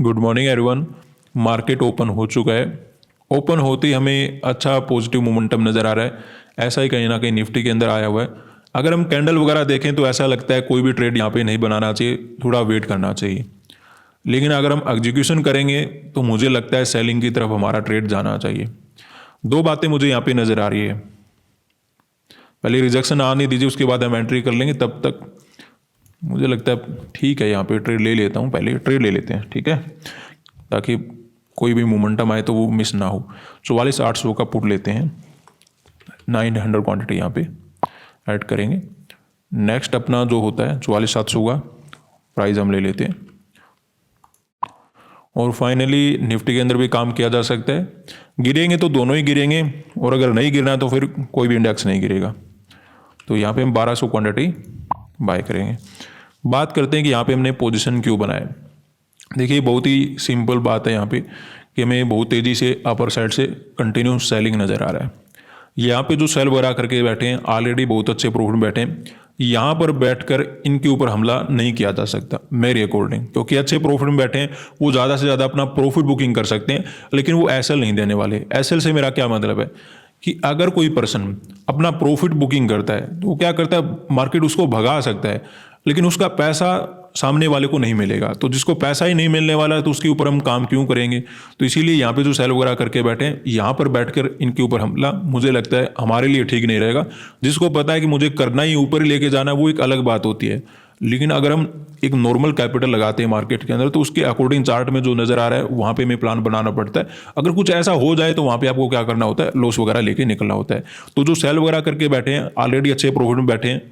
Good morning everyone. Market open हो चुका है। ओपन होते ही हमें अच्छा पॉजिटिव मोमेंटम नज़र आ रहा है। ऐसा ही कहीं ना कहीं निफ्टी के अंदर आया हुआ है। अगर हम कैंडल वगैरह देखें तो ऐसा लगता है कोई भी ट्रेड यहाँ पे नहीं बनाना चाहिए, थोड़ा वेट करना चाहिए। लेकिन अगर हम एग्जीक्यूशन करेंगे तो मुझे लगता है सेलिंग की तरफ हमारा ट्रेड जाना चाहिए। दो बातें मुझे यहाँ पे नज़र आ रही है। पहले रिजेक्शन आने दीजिए, उसके बाद हम एंट्री कर लेंगे। तब तक मुझे लगता है ठीक है, यहाँ पे ट्रेड ले लेता हूँ। पहले ट्रेड ले लेते हैं, ठीक है, ताकि कोई भी मोमेंटम आए तो वो मिस ना हो। 44,800 का पुट लेते हैं, 900 क्वांटिटी यहाँ पे ऐड करेंगे। नेक्स्ट अपना जो होता है 44,700 का प्राइस हम ले लेते हैं। और फाइनली निफ्टी के अंदर भी काम किया जा सकता है। गिरेंगे तो दोनों ही गिरेंगे, और अगर नहीं गिरना तो फिर कोई भी इंडेक्स नहीं गिरेगा। तो यहाँ पे हम 1200 क्वांटिटी बाय करेंगे। बात करते हैं कि यहाँ पे हमने पोजीशन क्यों बनाया। देखिए बहुत ही सिंपल बात है यहाँ पे कि हमें बहुत तेज़ी से अपर साइड से कंटिन्यू सेलिंग नज़र आ रहा है। यहाँ पे जो सेल वगैरह करके बैठे हैं ऑलरेडी बहुत अच्छे प्रॉफिट बैठे हैं। यहाँ पर बैठकर इनके ऊपर हमला नहीं किया जा सकता मेरे अकॉर्डिंग, क्योंकि अच्छे प्रॉफिट में बैठे हैं, वो ज़्यादा से ज़्यादा अपना प्रॉफिट बुकिंग कर सकते हैं, लेकिन वो एसएल नहीं देने वाले। एसएल से मेरा क्या मतलब है कि अगर कोई पर्सन अपना प्रॉफिट बुकिंग करता है तो वो क्या करता है, मार्केट उसको भगा सकता है, लेकिन उसका पैसा सामने वाले को नहीं मिलेगा। तो जिसको पैसा ही नहीं मिलने वाला है तो उसके ऊपर हम काम क्यों करेंगे। तो इसीलिए यहाँ पे जो सेल वगैरह करके बैठे हैं, यहाँ पर बैठकर इनके ऊपर हमला मुझे लगता है हमारे लिए ठीक नहीं रहेगा। जिसको पता है कि मुझे करना ही ऊपर ही लेके जाना, वो एक अलग बात होती है। लेकिन अगर हम एक नॉर्मल कैपिटल लगाते हैं मार्केट के अंदर, तो उसके अकॉर्डिंग चार्ट में जो नज़र आ रहा है वहाँ पे हमें प्लान बनाना पड़ता है। अगर कुछ ऐसा हो जाए तो वहाँ पे आपको क्या करना होता है, लॉस वगैरह लेके निकलना होता है। तो जो सेल वगैरह करके बैठे हैं ऑलरेडी अच्छे प्रॉफिट में बैठे हैं।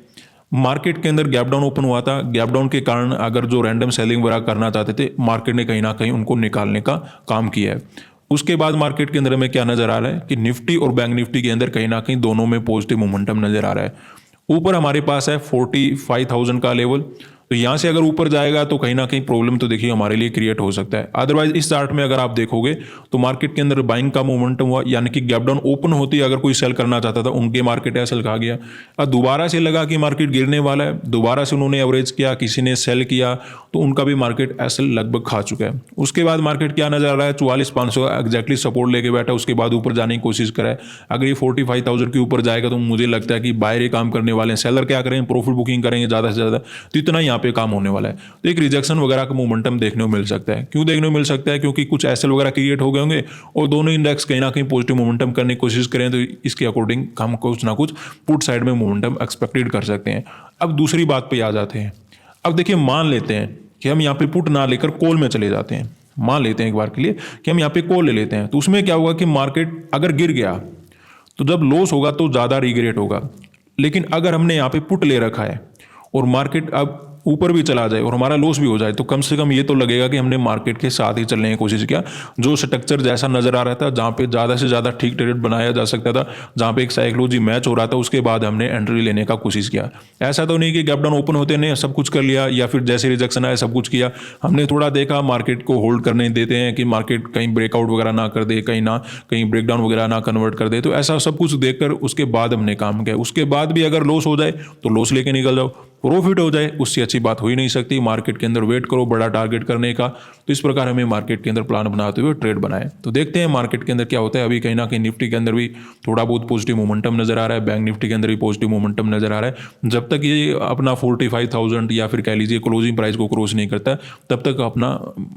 मार्केट के अंदर गैप डाउन ओपन हुआ था। गैप डाउन के कारण अगर जो रैंडम सेलिंग वगैरह करना चाहते थे, मार्केट ने कहीं ना कहीं उनको निकालने का काम किया है। उसके बाद मार्केट के अंदर में क्या नज़र आ रहा है कि निफ्टी और बैंक निफ्टी के अंदर कहीं ना कहीं दोनों में पॉजिटिव मोमेंटम नज़र आ रहा है। ऊपर हमारे पास है 45,000 का लेवल, तो यहाँ से अगर ऊपर जाएगा तो कहीं ना कहीं प्रॉब्लम तो देखिए हमारे लिए क्रिएट हो सकता है। अदरवाइज इस चार्ट में अगर आप देखोगे तो मार्केट के अंदर बाइंग का मोमेंटम हुआ, यानी कि गैप डाउन ओपन होती है, अगर कोई सेल करना चाहता था उनके मार्केट एसएल खा गया। अब दोबारा से लगा कि मार्केट गिरने वाला है, दोबारा से उन्होंने एवरेज किया, किसी ने सेल किया, तो उनका भी मार्केट एसएल लगभग खा चुका है। उसके बाद मार्केट क्या नजर आ रहा है, 44,500 एग्जैक्टली सपोर्ट लेके बैठा, उसके बाद ऊपर जाने की कोशिश करा है। अगर ये 45,000 के ऊपर जाएगा तो मुझे लगता है कि बायर ही काम करने वाले हैं। सेलर क्या करेंगे, प्रॉफिट बुकिंग करेंगे ज़्यादा से ज़्यादा, तो इतना यहाँ पे काम होने वाला है। तो एक रिजेक्शन वगैरह का मोमेंटम देखने को मिल सकता है। क्यों देखने को मिल सकता है, क्योंकि कुछ एसएल वगैरह क्रिएट हो गए होंगे और दोनों इंडेक्स कहीं ना कहीं पॉजिटिव मोमेंटम करने की कोशिश करें, तो इसके अकॉर्डिंग हम कुछ ना कुछ पुट साइड में मोमेंटम एक्सपेक्टेड कर सकते हैं। अब दूसरी बात पे आ जाते हैं। अब देखिए मान लेते हैं कि हम यहाँ पे पुट ना लेकर कॉल में चले जाते हैं। मान लेते हैं एक बार के लिए कि हम यहाँ पे कॉल ले लेते हैं, तो उसमें क्या होगा कि मार्केट अगर गिर गया तो जब लॉस होगा तो ज़्यादा रिग्रेट होगा। लेकिन अगर हमने यहाँ पे पुट ले रखा है और मार्केट अब ऊपर भी चला जाए और हमारा लॉस भी हो जाए, तो कम से कम ये तो लगेगा कि हमने मार्केट के साथ ही चलने की कोशिश किया। जो स्ट्रक्चर जैसा नजर आ रहा था, जहाँ पे ज़्यादा से ज़्यादा ठीक ट्रेड बनाया जा सकता था, जहाँ पे एक साइकोलॉजी मैच हो रहा था, उसके बाद हमने एंट्री लेने का कोशिश किया। ऐसा तो नहीं कि गैप डाउन ओपन होते नहीं सब कुछ कर लिया, या फिर जैसे रिजेक्शन आया सब कुछ किया। हमने थोड़ा देखा मार्केट को होल्ड करने देते हैं कि मार्केट कहीं ब्रेकआउट वगैरह ना कर दे, कहीं ब्रेकडाउन वगैरह ना कन्वर्ट कर दे। तो ऐसा सब कुछ देखकर उसके बाद हमने काम किया। उसके बाद भी अगर लॉस हो जाए तो लॉस लेके निकल जाओ, प्रॉफिट हो जाए उससे अच्छी बात हो ही नहीं सकती। मार्केट के अंदर वेट करो बड़ा टारगेट करने का। तो इस प्रकार हमें मार्केट के अंदर प्लान बनाते हुए ट्रेड बनाए। तो देखते हैं मार्केट के अंदर क्या होता है। अभी कहीं ना कहीं निफ्टी के अंदर भी थोड़ा बहुत पॉजिटिव मोमेंटम नजर आ रहा है, बैंक निफ्टी के अंदर भी पॉजिटिव मोमेंटम नजर आ रहा है। जब तक ये अपना 45,000 या फिर कह लीजिए क्लोजिंग प्राइस को क्रॉस नहीं करता, तब तक अपना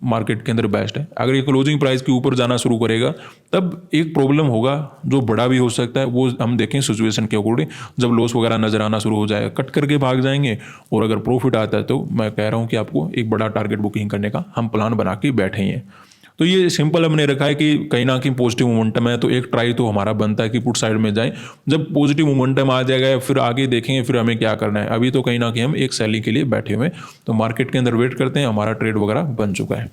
मार्केट के अंदर बेस्ट है। अगर ये क्लोजिंग प्राइस के ऊपर जाना शुरू करेगा तब एक प्रॉब्लम होगा, जो बड़ा भी हो सकता है। वो हम देखें सिचुएशन के अकॉर्डिंग, जब लॉस वगैरह नजर आना शुरू हो जाएगा कट करके भाग जाएंगे, और अगर प्रॉफिट आता है तो मैं कह रहा हूं कि आपको एक बड़ा टारगेट बुकिंग करने का हम प्लान बना के बैठे हैं। तो ये सिंपल हमने रखा है कि कहीं ना कहीं पॉजिटिव मोमेंटम है तो एक ट्राई तो हमारा बनता है कि पुट साइड में जाएं। जब पॉजिटिव मोमेंटम आ जाएगा फिर आगे देखेंगे फिर हमें क्या करना है। अभी तो कहीं ना कहीं हम एक सेलिंग के लिए बैठे हुए हैं, तो मार्केट के अंदर वेट करते हैं। हमारा ट्रेड वगैरह बन चुका है।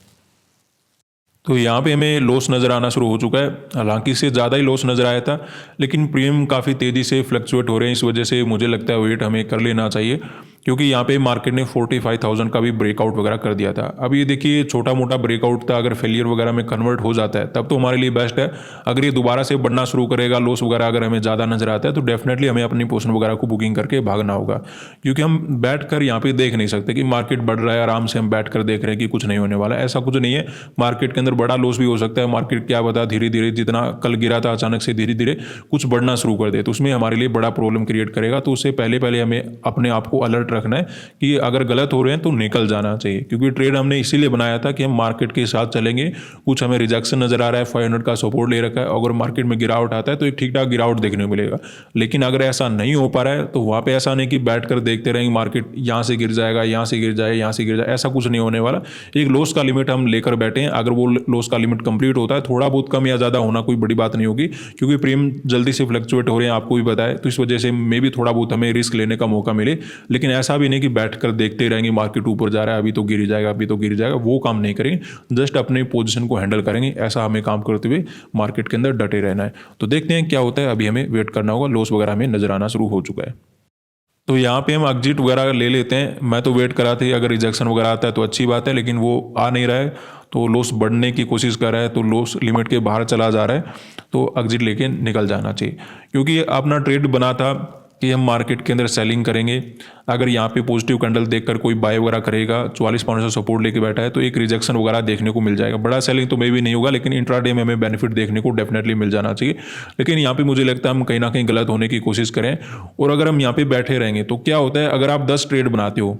तो यहाँ पे हमें लॉस नज़र आना शुरू हो चुका है। हालांकि इससे ज़्यादा ही लॉस नज़र आया था, लेकिन प्रीमियम काफ़ी तेज़ी से फ्लक्चुएट हो रहे हैं। इस वजह से मुझे लगता है वेट हमें कर लेना चाहिए। क्योंकि यहाँ पे मार्केट ने 45,000 का भी ब्रेकआउट वगैरह कर दिया था। अब ये देखिए छोटा मोटा ब्रेकआउट था, अगर फेलियर वगैरह में कन्वर्ट हो जाता है तब तो हमारे लिए बेस्ट है। अगर ये दोबारा से बढ़ना शुरू करेगा, लॉस वगैरह अगर हमें ज़्यादा नजर आता है तो डेफिनेटली हमें अपनी पोजीशन वगैरह को बुकिंग करके भागना होगा, क्योंकि हम बैठ कर यहाँ पे देख नहीं सकते कि मार्केट बढ़ रहा है आराम से हम बैठ कर देख रहे हैं कि कुछ नहीं होने वाला है। ऐसा कुछ नहीं है, मार्केट के अंदर बड़ा लॉस भी हो सकता है। मार्केट क्या बता धीरे धीरे जितना कल गिरा था अचानक से धीरे धीरे कुछ बढ़ना शुरू कर दे तो उसमें हमारे लिए बड़ा प्रॉब्लम क्रिएट करेगा। तो उससे पहले पहले हमें अपने आप को अलर्ट रखना है कि अगर गलत हो रहे हैं तो निकल जाना चाहिए, क्योंकि ट्रेड हमने इसीलिए बनाया था कि हम मार्केट के साथ चलेंगे। कुछ हमें रिजेक्शन नजर आ रहा है, 500 का सपोर्ट ले रखा है, अगर मार्केट में गिरावट आता है तो एक ठीक ठाक गिरावट देखने को मिलेगा। लेकिन अगर ऐसा नहीं हो पा रहा है तो वहाँ पे ऐसा नहीं कि बैठ कर देखते रहेंगे मार्केट यहाँ से गिर जाएगा, यहाँ से गिर जाए, यहाँ से गिर जाए, ऐसा कुछ नहीं होने वाला। एक लॉस का लिमिट हम लेकर बैठे हैं, अगर वो लॉस का लिमिट कंप्लीट होता है, थोड़ा बहुत कम या ज़्यादा होना कोई बड़ी बात नहीं होगी, क्योंकि प्रीमियम जल्दी से फ्लक्चुएट हो रहे हैं आपको भी पता है, तो इस वजह से मे भी थोड़ा बहुत हमें रिस्क लेने का मौका मिले। लेकिन ऐसा भी नहीं कि बैठ कर देखते रहेंगे मार्केट ऊपर जा रहा है अभी तो गिर जाएगा, अभी तो गिर जाएगा, वो काम नहीं करेंगे। जस्ट अपनी पोजीशन को हैंडल करेंगे, ऐसा हमें काम करते हुए मार्केट के अंदर डटे रहना है। तो देखते हैं क्या होता है, अभी हमें वेट करना होगा। लॉस वगैरह हमें नजर आना शुरू हो चुका है, तो यहाँ पे हम एग्जिट वगैरह ले लेते हैं। मैं तो वेट करा था, अगर रिजेक्शन वगैरह आता है तो अच्छी बात है, लेकिन वो आ नहीं रहा है तो लॉस बढ़ने की कोशिश कर रहा है, तो लॉस लिमिट के बाहर चला जा रहा है, तो एग्जिट लेके निकल जाना चाहिए। क्योंकि अपना ट्रेड बना था कि हम मार्केट के अंदर सेलिंग करेंगे। अगर यहाँ पे पॉजिटिव कैंडल देखकर कोई बाय वगैरह करेगा, 44 पॉइंट से सपोर्ट लेके बैठा है, तो एक रिजेक्शन वगैरह देखने को मिल जाएगा। बड़ा सेलिंग तो मे भी नहीं होगा, लेकिन इंट्राडे में हमें बेनिफिट देखने को डेफिनेटली मिल जाना चाहिए। लेकिन यहाँ पे मुझे लगता है हम कहीं ना कहीं गलत होने की कोशिश करें, और अगर हम यहाँ पे बैठे रहेंगे तो क्या होता है, अगर आप 10 ट्रेड बनाते हो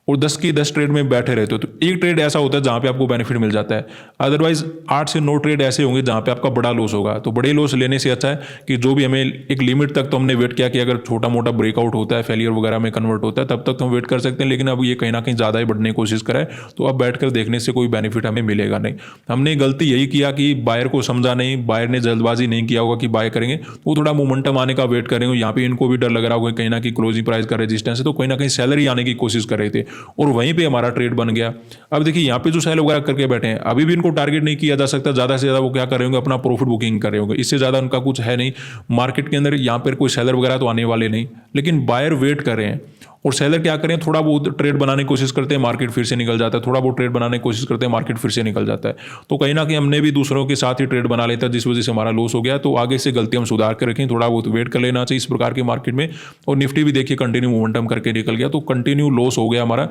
और 10 की 10 ट्रेड में बैठे रहते हो तो एक ट्रेड ऐसा होता है जहाँ पे आपको बेनिफिट मिल जाता है। अदरवाइज 8 से 9 ट्रेड ऐसे होंगे जहाँ पे आपका बड़ा लॉस होगा। तो बड़े लॉस लेने से अच्छा है कि जो भी हमें एक लिमिट तक तो हमने वेट किया कि अगर छोटा मोटा ब्रेकआउट होता है, फेलियर वगैरह में कन्वर्ट होता है, तब तक तो हम वेट कर सकते हैं। लेकिन अब ये कहीं ना कहीं ज़्यादा ही बढ़ने की कोशिश करें तो अब बैठ कर देखने से कोई बेनिफिट हमें मिलेगा नहीं। हमने गलती यही किया कि बायर को समझा नहीं, बायर ने जल्दबाजी नहीं किया होगा कि बाय करेंगे, वो थोड़ा मोमेंटम आने का वेट करेंगे। यहाँ पे इनको भी डर लग रहा होगा कहीं ना कहीं क्लोजिंग प्राइस का रेजिस्टेंस है, तो कहीं ना कहीं सैलरी आने की कोशिश कर रहे थे और वहीं पे हमारा ट्रेड बन गया। अब देखिए यहाँ पे जो सेल वगैरह करके बैठे हैं, अभी भी इनको टारगेट नहीं किया जा सकता। ज़्यादा से ज़्यादा वो क्या कर रहे होंगे, अपना प्रॉफिट बुकिंग कर रहे होंगे, इससे ज़्यादा उनका कुछ है नहीं। मार्केट के अंदर यहाँ पर कोई सेलर वगैरह तो आने वाले नहीं, लेकिन बायर वेट कर रहे हैं और सेलर क्या करें, थोड़ा बहुत ट्रेड बनाने की कोशिश करते हैं, मार्केट फिर से निकल जाता है, थोड़ा बहुत ट्रेड बनाने की कोशिश करते हैं, मार्केट फिर से निकल जाता है। तो कहीं ना कहीं हमने भी दूसरों के साथ ही ट्रेड बना लेता है, जिस वजह से हमारा लॉस हो गया। तो आगे से गलती हम सुधार कर रखें, थोड़ा बहुत वेट कर लेना चाहिए इस प्रकार के मार्केट में। और निफ्टी भी देखिए कंटिन्यू मोमेंटम करके निकल गया, तो कंटिन्यू लॉस हो गया हमारा।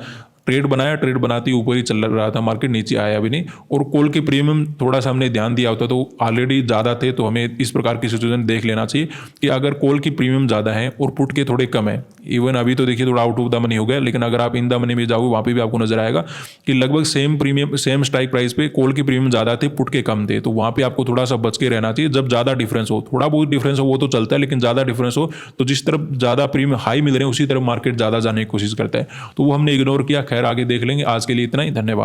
ट्रेड बनाया, ट्रेड बनाते ऊपर ही चल रहा था मार्केट, नीचे आया भी नहीं। और कॉल के प्रीमियम थोड़ा सा हमने ध्यान दिया होता तो ऑलरेडी ज़्यादा थे, तो हमें इस प्रकार की सिचुएशन देख लेना चाहिए कि अगर कॉल की प्रीमियम ज़्यादा है और पुट के थोड़े कम है, इवन अभी तो देखिए थोड़ा आउट ऑफ द मनी हो गया, लेकिन अगर आप इन द मनी में जाओगे वहाँ पे भी आपको नजर आएगा कि लगभग same premium, same strike price पे कॉल की प्रीमियम ज़्यादा थे, पुट के कम थे। तो वहाँ पे आपको थोड़ा सा बच के रहना चाहिए। जब ज़्यादा डिफरेंस हो, थोड़ा बहुत डिफरेंस हो वो तो चलता है, लेकिन ज़्यादा डिफरेंस हो तो जिस तरफ ज़्यादा प्रीमियम हाई मिल रहे हैं उसी तरफ मार्केट ज़्यादा जाने की कोशिश करता है, तो वो हमने इग्नोर किया। खैर आगे देख लेंगे। आज के लिए इतना ही, धन्यवाद।